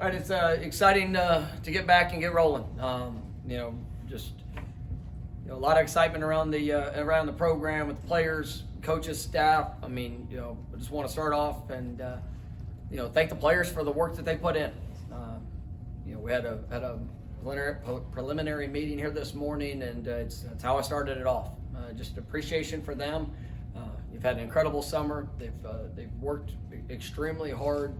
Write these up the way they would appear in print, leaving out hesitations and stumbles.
right, it's exciting to get back and get rolling. Just a lot of excitement around the program with the players, coaches, staff. I just want to start off and thank the players for the work that they put in. We had a preliminary meeting here this morning, and that's how I started it off. Just appreciation for them. You've had an incredible summer. They've worked extremely hard,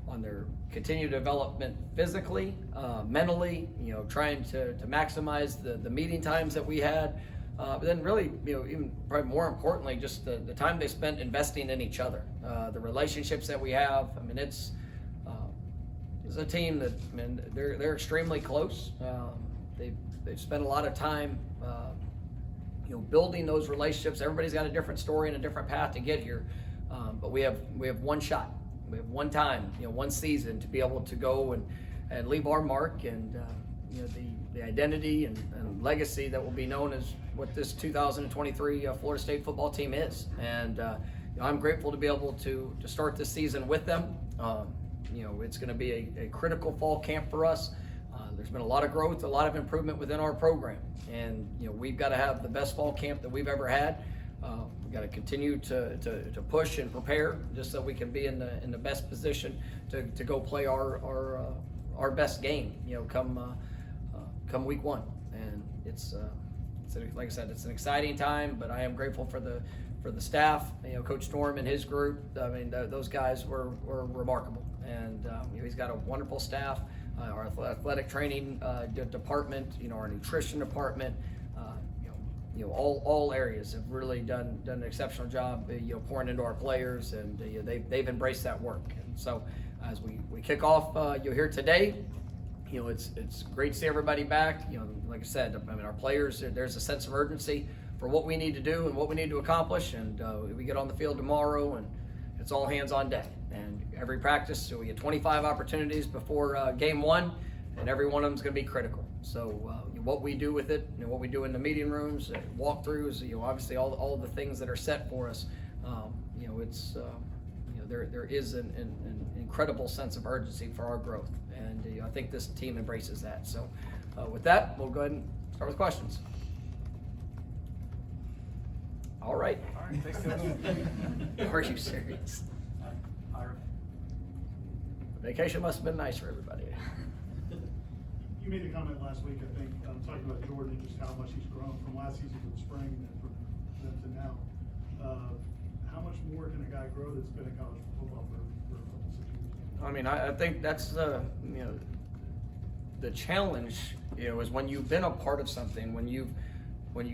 on their continued development physically, mentally, trying to maximize the meeting times that we had. But then really, even probably more importantly, just the time they spent investing in each other, the relationships that we have. It's a team that, they're extremely close. They've spent a lot of time, building those relationships. Everybody's got a different story and a different path to get here, but we have one shot. We have one time, one season to be able to go and leave our mark and the identity and legacy that will be known as what this 2023 Florida State football team is. And I'm grateful to be able to start this season with them. It's going to be a critical fall camp for us. There's been a lot of growth, a lot of improvement within our program, and we've got to have the best fall camp that we've ever had. We've got to continue to push and prepare just so we can be in the best position to go play our best game. Come week one, and it's like I said, it's an exciting time. But I am grateful for the staff. Coach Storm and his group. Those guys were remarkable, and he's got a wonderful staff. Our athletic training department, our nutrition department, all areas have really done an exceptional job, pouring into our players, and they've embraced that work. And so, as we kick off, here today, it's great to see everybody back. Like I said, our players, there's a sense of urgency for what we need to do and what we need to accomplish, and we get on the field tomorrow, and it's all hands on deck. And every practice, so we get 25 opportunities before game one, and every one of them is going to be critical. So what we do with it, what we do in the meeting rooms, walkthroughs, obviously all the things that are set for us, there is an incredible sense of urgency for our growth, and I think this team embraces that. So with that, we'll go ahead and start with questions. All right. Thanks, Coach. Are you serious? The vacation must have been nice for everybody. You made a comment last week, I think, talking about Jordan and just how much he's grown from last season to the spring and from then to now. How much more can a guy grow that's been in college football for a couple 6 years? I think that's the challenge, is when you've been a part of something, when you've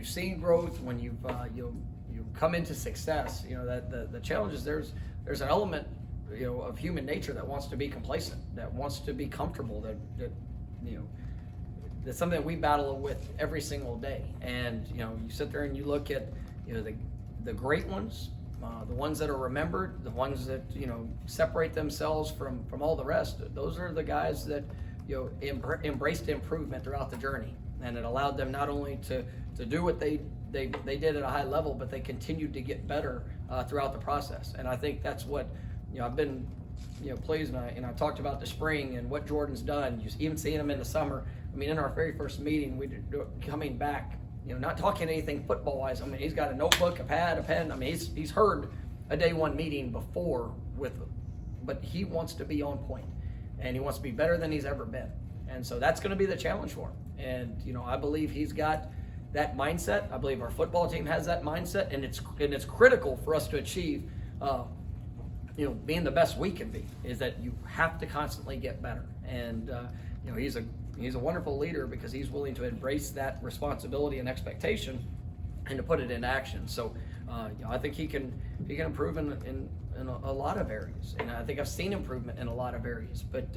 seen growth, when you've come into success, that the challenge is there's an element, of human nature that wants to be complacent, that wants to be comfortable, that's something that we battle with every single day. And you sit there and you look at the great ones, the ones that are remembered, the ones that separate themselves from all the rest. Those are the guys that embraced improvement throughout the journey, and it allowed them not only to do what they did at a high level, but they continued to get better throughout the process. And I think that's what I've been pleased, and I talked about the spring and what Jordan's done. You even seeing him in the summer. In our very first meeting, coming back, not talking anything football wise. He's got a notebook, a pad, a pen. He's heard a day one meeting before but he wants to be on point, and he wants to be better than he's ever been. And so that's going to be the challenge for him. And I believe he's got that mindset. I believe our football team has that mindset, and it's critical for us to achieve. Being the best we can be, is that you have to constantly get better. And he's a wonderful leader because he's willing to embrace that responsibility and expectation and to put it into action. So I think he can improve in a lot of areas, and I think I've seen improvement in a lot of areas. But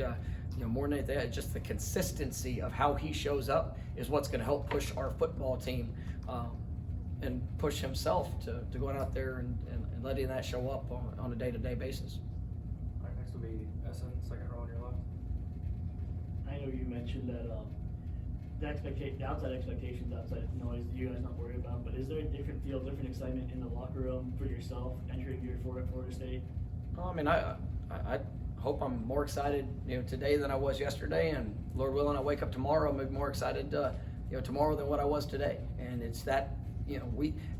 more than anything, just the consistency of how he shows up is what's going to help push our football team and push himself to going out there and letting that show up on a day-to-day basis. All right, next will be Essen, second row on your left. I know you mentioned that the outside expectations, outside noise, you guys not worry about, but is there a different feel, different excitement in the locker room for yourself entering year 4 at Florida State? hope I'm more excited, today than I was yesterday, and Lord willing, I wake up tomorrow, I'm more excited, tomorrow than what I was today. And it's that,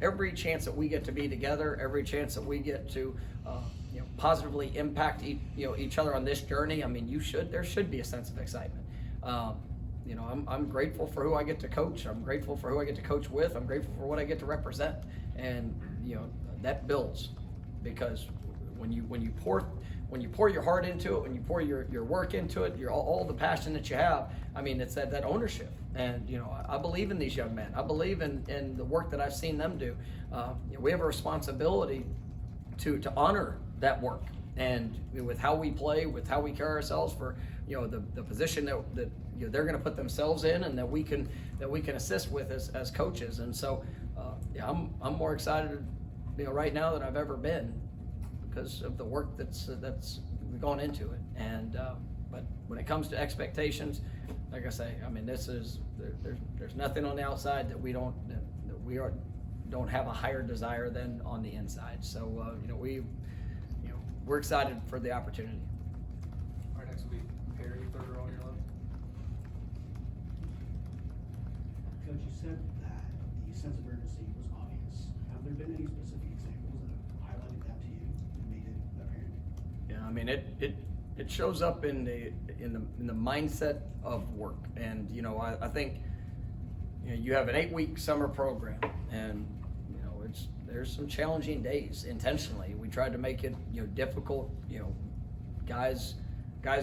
every chance that we get to be together, every chance that we get to, positively impact each other on this journey. I mean, there should be a sense of excitement. I'm grateful for who I get to coach. I'm grateful for who I get to coach with. I'm grateful for what I get to represent, and that builds, because when you pour your heart into it, when you pour your work into it, all the passion that you have. I mean, it's that ownership, and I believe in these young men. I believe in the work that I've seen them do. We have a responsibility to honor that work, and with how we play, with how we carry ourselves for the position that they're going to put themselves in, and that we can assist with as coaches. And so I'm more excited right now than I've ever been, because of the work that's gone into it. And but when it comes to expectations, like I say, I mean, there's nothing on the outside that we don't have a higher desire than on the inside. So we're excited for the opportunity. All right, next will be Perry, third row on your left. Coach, you said that the sense of urgency was obvious. Have there been any specific examples that have highlighted that to you and made it apparent? Yeah, I mean, it shows up in the mindset of work. And I think you have an 8-week summer program, and there's some challenging days. Intentionally, we tried to make it difficult. Guys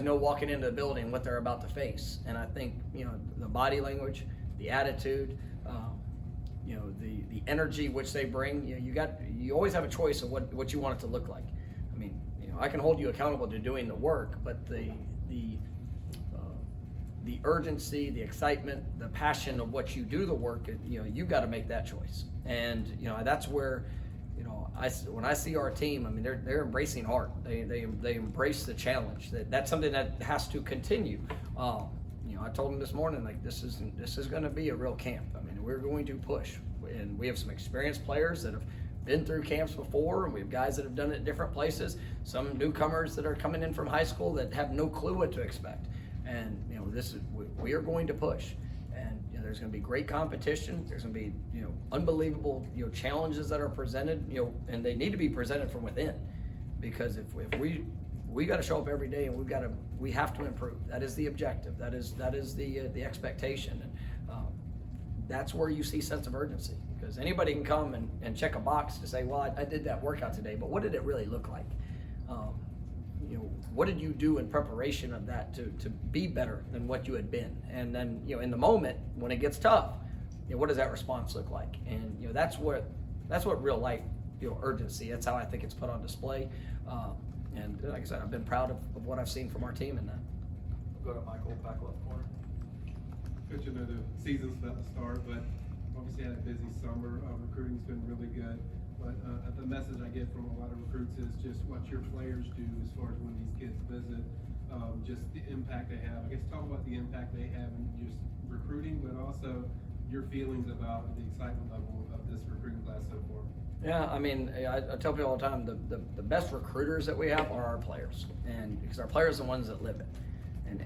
know walking into the building what they're about to face. And I think the body language, the attitude, the energy which they bring. You always have a choice of what you want it to look like. I mean, I can hold you accountable to doing the work, but the urgency, the excitement, the passion of what you do the work, you've got to make that choice. And that's where when I see our team, I mean, they're embracing hard. They embrace the challenge. That's something that has to continue. I told them this morning, like, this is going to be a real camp. I mean, we're going to push, and we have some experienced players that have been through camps before, and we have guys that have done it at different places. Some newcomers that are coming in from high school that have no clue what to expect. And we are going to push, and there's going to be great competition. There's going to be unbelievable challenges that are presented, and they need to be presented from within, because if we got to show up every day, and we have to improve. That is the objective. That is the expectation, and that's where you see sense of urgency, because anybody can come and check a box to say, well, I did that workout today, but what did it really look like? What did you do in preparation of that to be better than what you had been? And then, in the moment when it gets tough, what does that response look like? And that's what real life, urgency. That's how I think it's put on display. And like I said, I've been proud of what I've seen from our team in that. We'll go to Michael, back left corner. Coach, I know the season's about to start, but obviously had a busy summer. Recruiting's been really good. But the message I get from a lot of recruits is just what your players do as far as when these kids visit, just the impact they have. I guess talk about the impact they have in just recruiting, but also your feelings about the excitement level of this recruiting class so far. Yeah, I mean, I tell people all the time, the best recruiters that we have are our players, and because our players are the ones that live it. And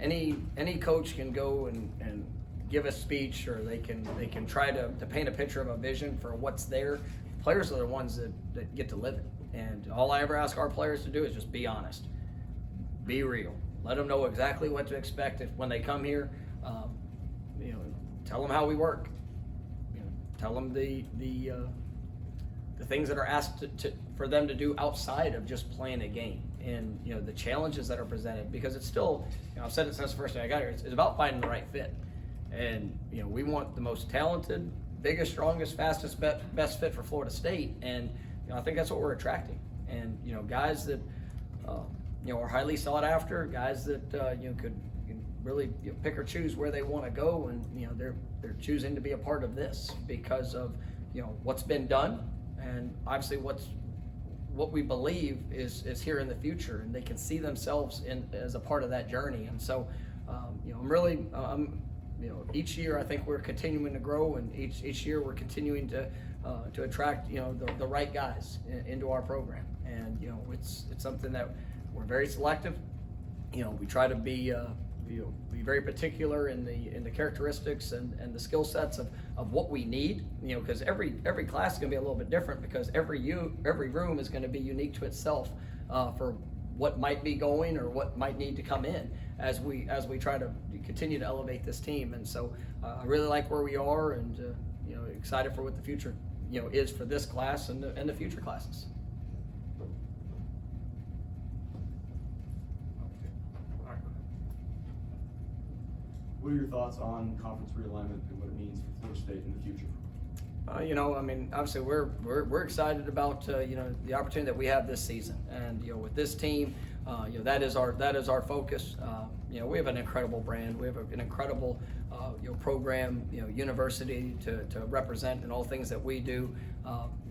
any coach can go and give a speech, or they can try to paint a picture of a vision for what's there. Players are the ones that get to live it. And all I ever ask our players to do is just be honest, be real, let them know exactly what to expect when they come here. Tell them how we work. Tell them the things that are asked for them to do outside of just playing a game, and the challenges that are presented, because it's still, I've said it since the first day I got here, it's about finding the right fit. And we want the most talented, biggest, strongest, fastest, best fit for Florida State, and I think that's what we're attracting. And guys that are highly sought after, guys that could really pick or choose where they want to go, and they're choosing to be a part of this because of what's been done, and obviously what we believe is here in the future, and they can see themselves as a part of that journey. And so I'm each year I think we're continuing to grow, and each year we're continuing to attract the right guys into our program. And it's something that we're very selective. we try to be be very particular in the characteristics and the skill sets of what we need, because every class is going to be a little bit different, because every room is going to be unique to itself for what might be going or what might need to come in as we try to continue to elevate this team. And so I really like where we are, and excited for what the future is for this class and the future classes. All right, go ahead. What are your thoughts on conference realignment and what it means for Florida State in the future? Obviously we're excited about the opportunity that we have this season, and with this team, that is our focus. We have an incredible brand. We have an incredible program, university to represent in all things that we do.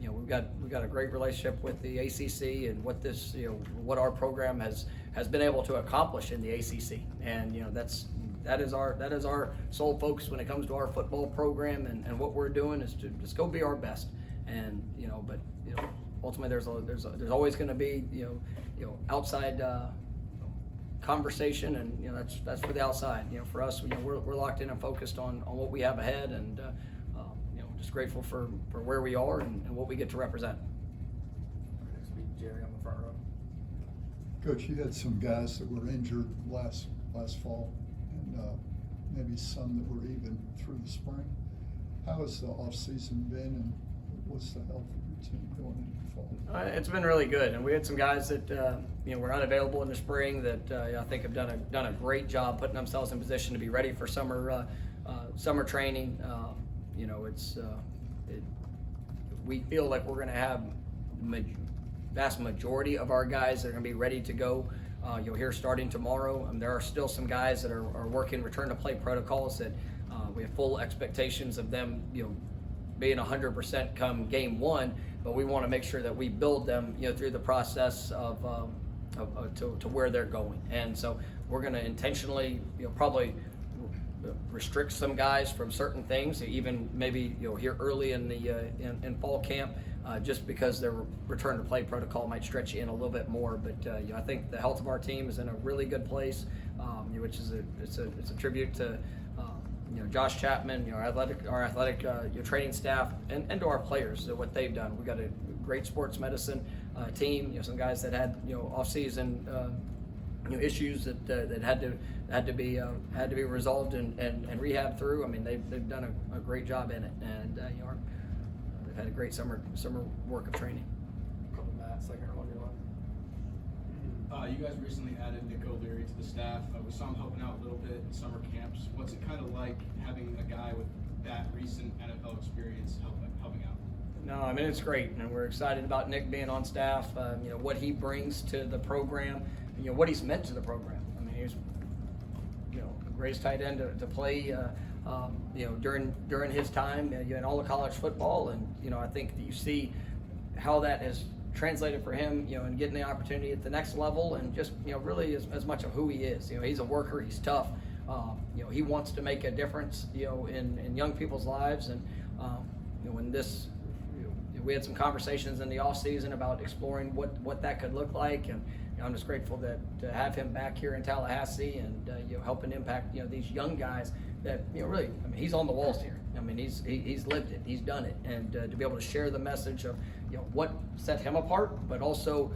We've got a great relationship with the ACC and what our program has been able to accomplish in the ACC, and that is our sole focus when it comes to our football program, and what we're doing is to just go be our best. And but ultimately there's always going to be outside conversation, and that's for the outside. For us, we're locked in and focused on what we have ahead, and just grateful for where we are and what we get to represent. All right, next week, Jerry on the front row. Coach, you had some guys that were injured last fall, and maybe some that were even through the spring. How has the off season been, and what's the health of your team going into fall? It's been really good, and we had some guys that were unavailable in the spring that I think have done a great job putting themselves in position to be ready for summer training. We feel like we're going to have vast majority of our guys that are going to be ready to go. Here starting tomorrow. There are still some guys that are working return to play protocols that we have full expectations of them, being 100% come game one. But we want to make sure that we build them, through the process to where they're going. And so we're going to intentionally, probably restrict some guys from certain things, even maybe here early in fall camp. Just because their return to play protocol might stretch you in a little bit more, but I think the health of our team is in a really good place, which is a tribute to Josh Chapman, our athletic training staff, and to our players, what they've done. We got a great sports medicine team. Some guys that had off season issues that had to be resolved and rehabbed through. They've done a great job in it, and had a great summer work of training. Couple Matt, second row on your left. You guys recently added Nick Leary to the staff. We saw him helping out a little bit in summer camps. What's it kind of like having a guy with that recent NFL experience helping out? No, it's great, and we're excited about Nick being on staff. What he brings to the program, what he's meant to the program. He's a great tight end to play. During his time in all of college football, and I think that you see how that has translated for him, and getting the opportunity at the next level, and just really as much of who he is. He's a worker, he's tough. He wants to make a difference, in young people's lives, and when this. We had some conversations in the off season about exploring what that could look like, and I'm just grateful to have him back here in Tallahassee and helping impact these young guys that really he's on the walls here. He's lived it, he's done it, and to be able to share the message of what set him apart, but also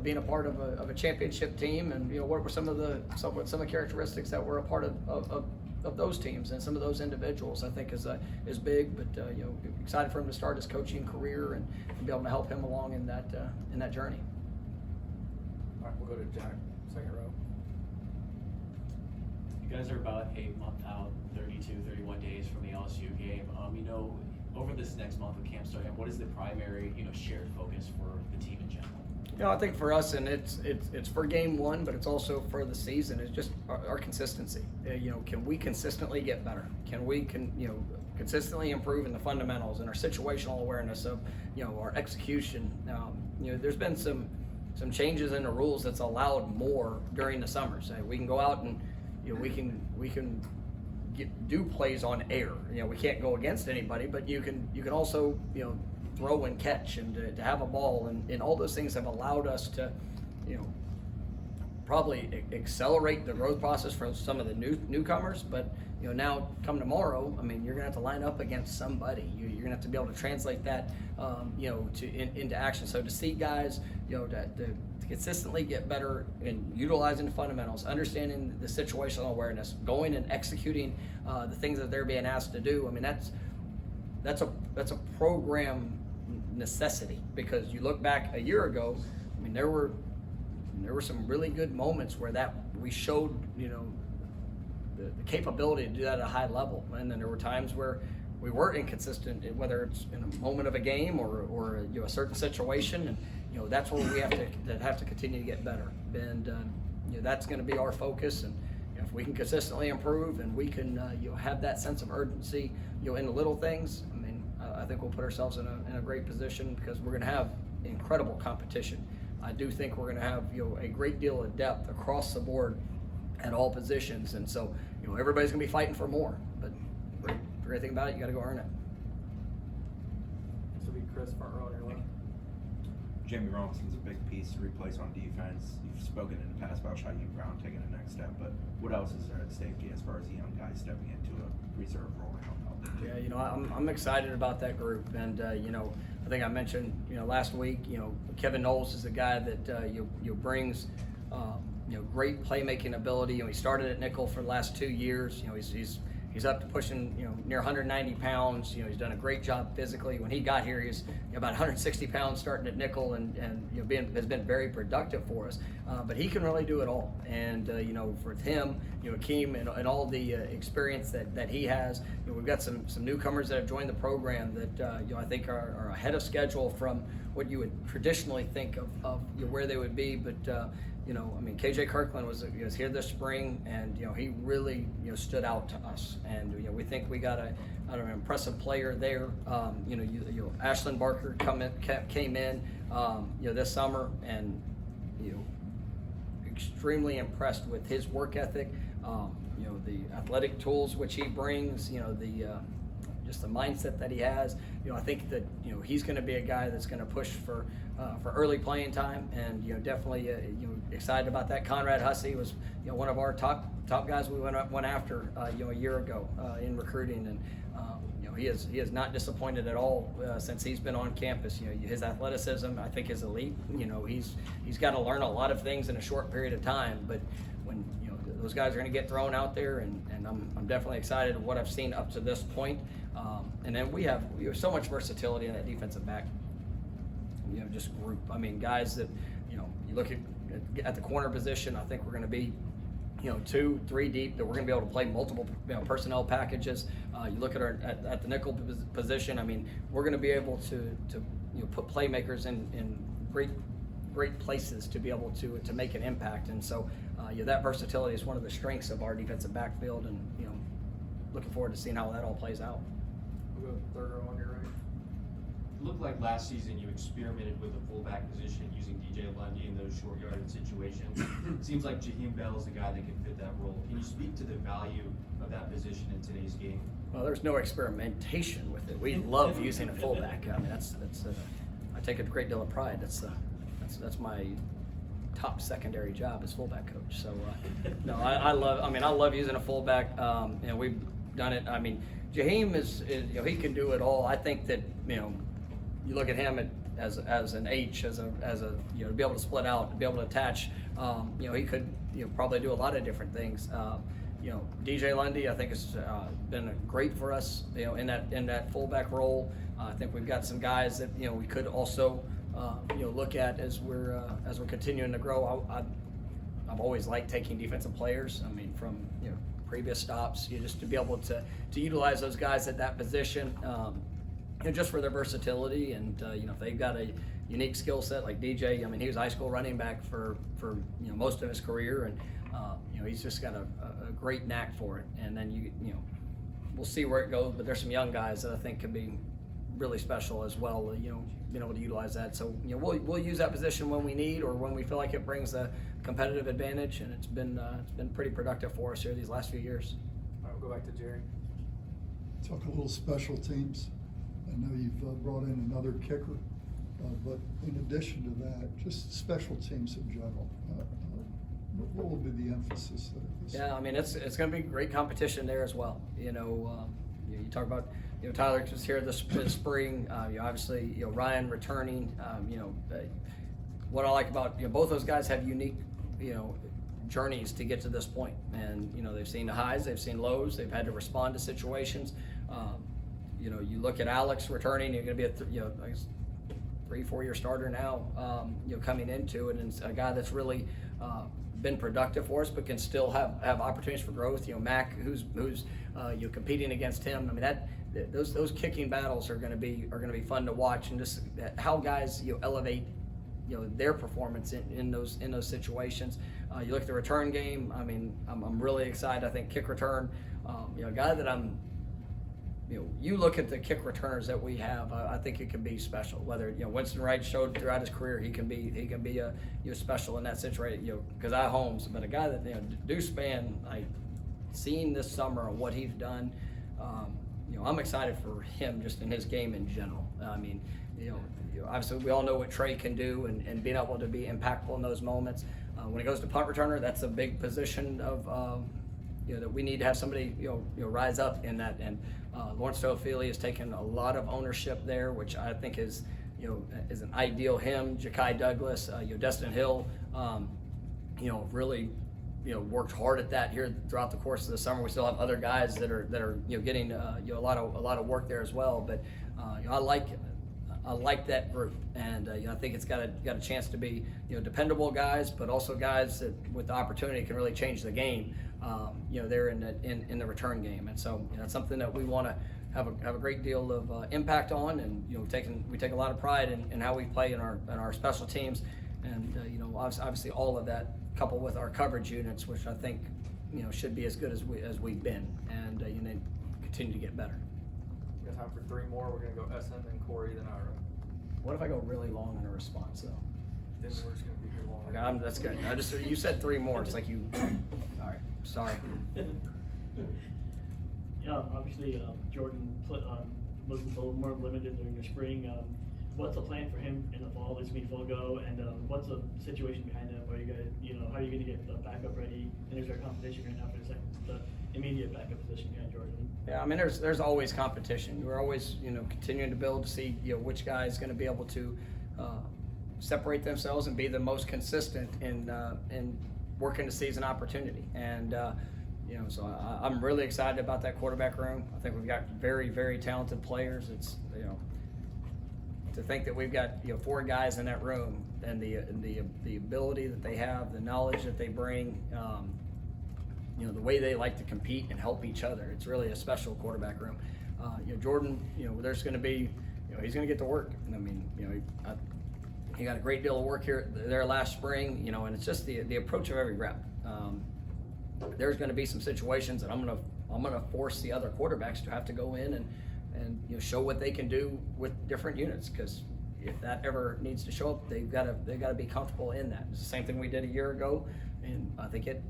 being a part of a championship team, and what were some of the characteristics that were a part of those teams and some of those individuals, I think is big. But excited for him to start his coaching career and be able to help him along in that journey. All right, we'll go to Jack, second row. You guys are about a month out, 32, 31 days from the LSU game. Over this next month of camp starting, what is the primary, shared focus for the team in general? I think for us, and it's for game one, but it's also for the season, is just our consistency. Can we consistently get better? Can we consistently improve in the fundamentals and our situational awareness of our execution? There's been some changes in the rules that's allowed more during the summer. So we can go out and we can do plays on air. We can't go against anybody, but you can also throw and catch and to have a ball, and all those things have allowed us to probably accelerate the growth process for some of the newcomers. But now come tomorrow, I mean, you're gonna have to line up against somebody. You're gonna have to be able to translate that, into action. So to see guys, to consistently get better in utilizing the fundamentals, understanding the situational awareness, going and executing the things that they're being asked to do. I mean, that's a program necessity, because you look back a year ago, I mean, there were some really good moments where we showed the capability to do that at a high level, and then there were times where we were inconsistent, whether it's in a moment of a game or a certain situation, and that's where we have to continue to get better, and that's going to be our focus. And if we can consistently improve and we can have that sense of urgency in the little things, I mean, I think we'll put ourselves in a great position, because we're going to have incredible competition. I do think we're going to have a great deal of depth across the board at all positions, and so everybody's going to be fighting for more. But the great thing about it, you got to go earn it. This will be Chris, front row on your left. Jamie Robinson's a big piece to replace on defense. You've spoken in the past about Shaheem Brown taking the next step, but what else is there at safety as far as the young guys stepping into a reserve role now? Yeah, I'm excited about that group, and I think I mentioned last week, Kevin Knowles is a guy that brings great playmaking ability. He started at nickel for the last 2 years. He's up to pushing near 190 pounds. He's done a great job physically. When he got here, he's about 160 pounds starting at nickel, and has been very productive for us. But he can really do it all. And for him, Akeem and all the experience that he has, we've got some newcomers that have joined the program that I think are ahead of schedule from what you would traditionally think of where they would be. But I mean, KJ Kirkland was here this spring, and he really stood out to us, and we think we got an impressive player there. Ashlyn Barker came in this summer, and extremely impressed with his work ethic, the athletic tools which he brings, just the mindset that he has. I think that he's going to be a guy that's going to push for early playing time, and definitely excited about that. Conrad Hussey was one of our top guys we went after a year ago in recruiting, and he has not disappointed at all since he's been on campus. His athleticism, I think, is elite. He's got to learn a lot of things in a short period of time, but when those guys are going to get thrown out there, and I'm definitely excited of what I've seen up to this point. And then we have so much versatility in that defensive back, just group. I mean, guys that you look at the corner position. I think we're going to be 2, 3 deep, that we're going to be able to play multiple personnel packages. You look at the nickel position. I mean, we're going to be able to put playmakers in great places to be able to make an impact. And so that versatility is one of the strengths of our defensive backfield, and looking forward to seeing how that all plays out. We'll go third row on your right. It looked like last season you experimented with the fullback position using DJ Lundy in those short yardage situations. It seems like Jaheim Bell is the guy that can fit that role. Can you speak to the value of that position in today's game? Well, there's no experimentation with it. We love using a fullback. I mean, I take a great deal of pride. That's my top secondary job as fullback coach. So no, I love using a fullback. We've done it. I mean, Jaheim is he can do it all. I think that you look at him as an H, as a to be able to split out, to be able to attach. He could probably do a lot of different things. DJ Lundy, I think, has been great for us. In that fullback role. I think we've got some guys that we could also look at as we're continuing to grow. I've always liked taking defensive players. I mean, from previous stops, just to be able to utilize those guys at that position, just for their versatility, and if they've got a unique skill set like DJ. I mean, he was high school running back for most of his career, and he's just got a great knack for it. And then we'll see where it goes, but there's some young guys that I think can be really special as well. Being able to utilize that. So we'll use that position when we need, or when we feel like it brings a competitive advantage, and it's been pretty productive for us here these last few years. All right, we'll go back to Jerry. Talk a little special teams. I know you've brought in another kicker, but in addition to that, just special teams in general. What will be the emphasis there? Yeah, I mean, it's going to be great competition there as well. You talk about, Tyler was here this spring. Obviously, Ryan returning. What I like about, both those guys have unique, journeys to get to this point. And, they've seen the highs, they've seen lows, they've had to respond to situations. You look at Alex returning, you're going to be a 3-4 year starter now, coming into it, and it's a guy that's really been productive for us, but can still have opportunities for growth. Mac, who's competing against him. I mean, those kicking battles are going to be fun to watch, and just how guys elevate their performance in those situations. You look at the return game. I mean, I'm really excited. I think kick return, a guy that I'm. You look at the kick returners that we have. I think it can be special. Whether Winston Wright showed throughout his career, he can be a special in that situation. Keziah Holmes, but a guy that Deuce Spann, seeing this summer what he's done. I'm excited for him just in his game in general. I mean, obviously we all know what Trey can do, and being able to be impactful in those moments. When it goes to punt returner, that's a big position of. That we need to have somebody rise up in that, and Lawrence Toafili has taken a lot of ownership there, which I think is an ideal him. Ja'Kai Douglas, Destin Hill, really worked hard at that here throughout the course of the summer. We still have other guys that are getting a lot of work there as well, but I like that group, and I think it's got a chance to be dependable guys, but also guys that with the opportunity can really change the game. They're in the return game, and so it's something that we want to have a great deal of impact on, and we take a lot of pride in how we play in our special teams, and obviously all of that coupled with our coverage units, which I think should be as good as we've been, and continue to get better. We got time for 3 more. We're gonna go SM, then Corey, then Ira. What if I go really long in a response though? Then we're just gonna be here long. Okay, that's good. You said 3 more. It's like you. All right. Sorry. Yeah, obviously, Jordan was a little more limited during the spring. What's the plan for him in the fall? This week full go, and what's the situation behind that? Are you guys, how are you going to get the backup ready? And is there competition right now for the immediate backup position behind Jordan? Yeah, I mean, there's always competition. We're always, continuing to build to see, which guy is going to be able to separate themselves and be the most consistent in working to seize an opportunity. And so I'm really excited about that quarterback room. I think we've got very, very talented players. It's to think that we've got 4 guys in that room, and the ability that they have, the knowledge that they bring, the way they like to compete and help each other. It's really a special quarterback room. Jordan, there's going to be, he's going to get to work. I mean, he got a great deal of work there last spring, and it's just the approach of every rep. There's going to be some situations that I'm going to force the other quarterbacks to have to go in and show what they can do with different units, because if that ever needs to show up, they've got to be comfortable in that. It's the same thing we did a year ago, and I think it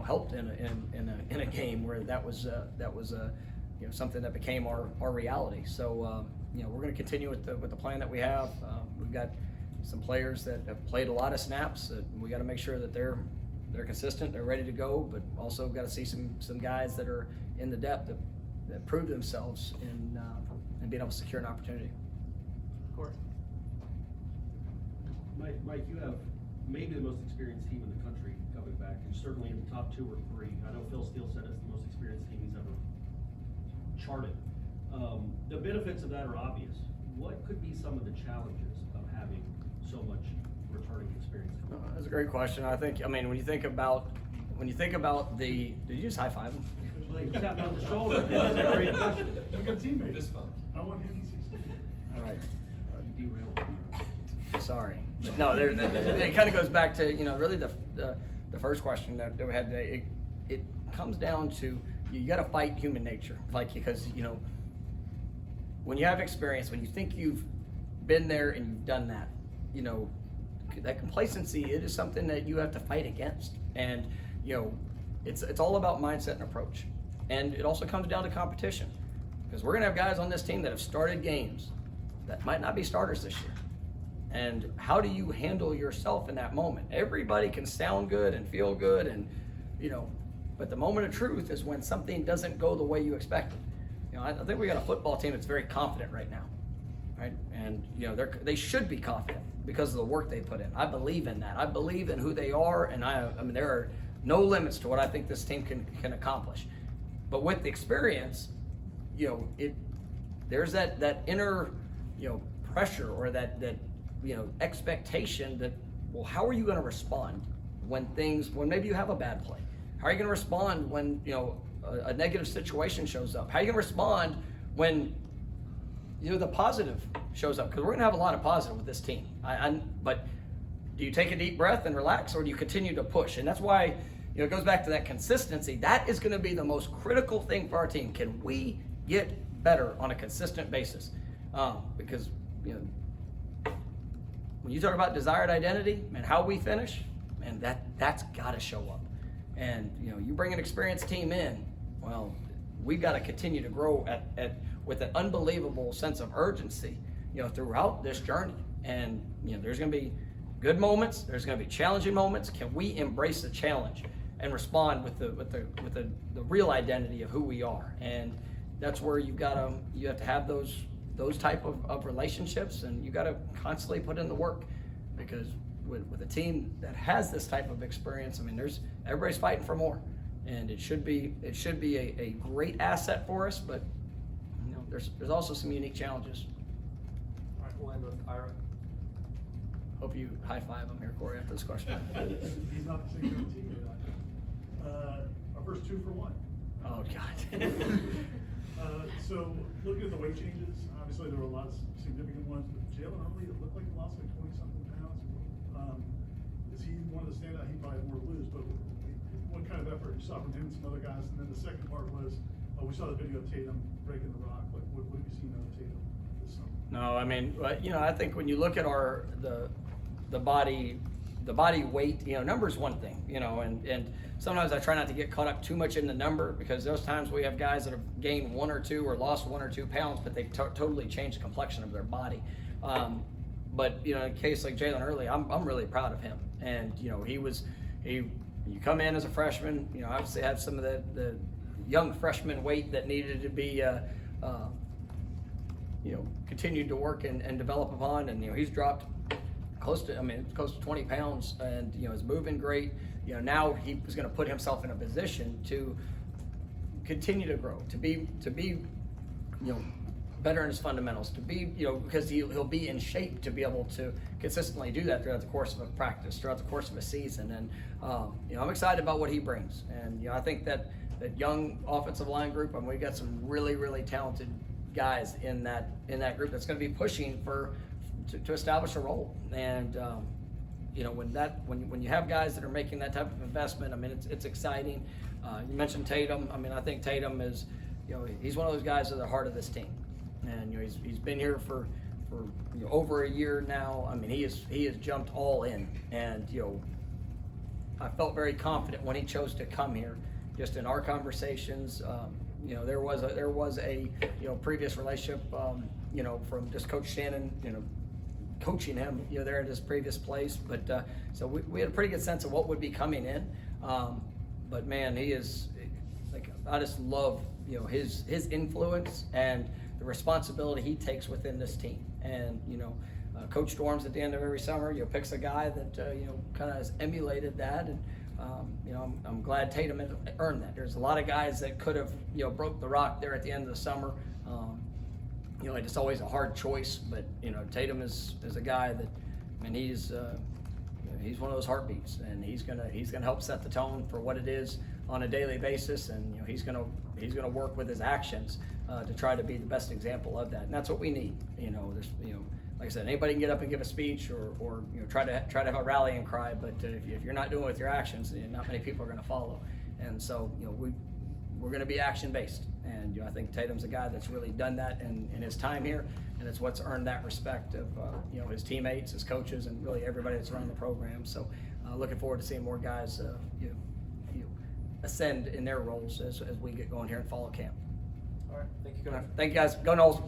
helped in a game where that was something that became our reality. So we're going to continue with the plan that we have. We've got some players that have played a lot of snaps. We got to make sure that they're consistent, they're ready to go, but also got to see some guys that are in the depth that prove themselves in being able to secure an opportunity. Corey. Mike, you have maybe the most experienced team in the country coming back, and certainly in the top 2 or 3. I know Phil Steele said it's the most experienced team he's ever charted. The benefits of that are obvious. What could be some of the challenges of having so much returning experience? That's a great question. When you think about the, did you just high five him? Like, tap on the shoulder. That's a great question. We're good teammates. This fun. I want him to All right. Derailed. Sorry. But no, it kind of goes back to, really the first question that we had today. It comes down to, you got to fight human nature. Because, when you have experience, when you think you've been there and you've done that, that complacency, it is something that you have to fight against. And, it's all about mindset and approach. And it also comes down to competition, because we're going to have guys on this team that have started games that might not be starters this year. And how do you handle yourself in that moment? Everybody can sound good and feel good, and but the moment of truth is when something doesn't go the way you expected. I think we got a football team that's very confident right now, right? And they should be confident because of the work they put in. I believe in that. I believe in who they are, and I mean there are no limits to what I think this team can accomplish. But with the experience, there's that inner pressure or that expectation that, well, how are you going to respond when maybe you have a bad play? How are you going to respond when a negative situation shows up? How are you going to respond when the positive shows up? Because we're going to have a lot of positive with this team. But do you take a deep breath and relax, or do you continue to push? And that's why it goes back to that consistency. That is going to be the most critical thing for our team. Can we get better on a consistent basis? Because when you talk about desired identity and how we finish, man, that's got to show up. And you bring an experienced team in, well, we've got to continue to grow with an unbelievable sense of urgency, throughout this journey. And there's going to be good moments, there's going to be challenging moments. Can we embrace the challenge and respond with the real identity of who we are? And that's where you have to have those type of relationships, and you got to constantly put in the work, because with a team that has this type of experience, I mean, everybody's fighting for more, and it should be a great asset for us. But there's also some unique challenges. All right, we'll end with Ira. Hope you high five him here, Corey, after this question. He's not the same team. Our first 2 for 1. Oh God. So looking at the weight changes, obviously there were a lot of significant ones, but Jalen Early, it looked like he lost like 20-something pounds. Is he one of the standout? He probably had more to lose, but what kind of effort you saw from him and some other guys? And then the second part was, we saw the video of Tatum breaking the rock. Like, what have you seen out of Tatum this summer? No, I mean, I think when you look at the body weight, number's one thing, and sometimes I try not to get caught up too much in the number, because those times we have guys that have gained 1 or 2 or lost 1 or 2 pounds, but they've totally changed the complexion of their body. But in a case like Jalen Early, I'm really proud of him. And you come in as a freshman, obviously had some of the young freshman weight that needed to be continued to work and develop upon, and he's dropped close to 20 pounds, and is moving great. Now he was going to put himself in a position to continue to grow, to be better in his fundamentals, to be because he'll be in shape to be able to consistently do that throughout the course of a practice, throughout the course of a season. And I'm excited about what he brings. And I think that young offensive line group, I mean, we got some really, really talented guys in that group that's going to be pushing to establish a role. And when you have guys that are making that type of investment, I mean, it's exciting. You mentioned Tatum. I mean, I think Tatum is, he's one of those guys at the heart of this team, and he's been here for over a year now. I mean, he has jumped all in, and I felt very confident when he chose to come here. Just in our conversations, there was a previous relationship, from just Coach Shannon, coaching him, there at his previous place. But so we had a pretty good sense of what would be coming in. But man, he is I just love his influence and the responsibility he takes within this team. And Coach Storms at the end of every summer picks a guy that kind of has emulated that. And I'm glad Tatum has earned that. There's a lot of guys that could have broke the rock there at the end of the summer. It's always a hard choice, but Tatum is a guy that, I mean, he's one of those heartbeats, and he's gonna help set the tone for what it is on a daily basis, and he's gonna work with his actions to try to be the best example of that, and that's what we need. There's like I said, anybody can get up and give a speech or try to have a rallying cry, but if you're not doing it with your actions, not many people are going to follow. And so we're going to be action based, and I think Tatum's a guy that's really done that in his time here, and it's what's earned that respect of his teammates, his coaches, and really everybody that's running the program. So looking forward to seeing more guys ascend in their roles as we get going here in fall camp. All right, thank you, Coach. Thank you guys. Go Noles.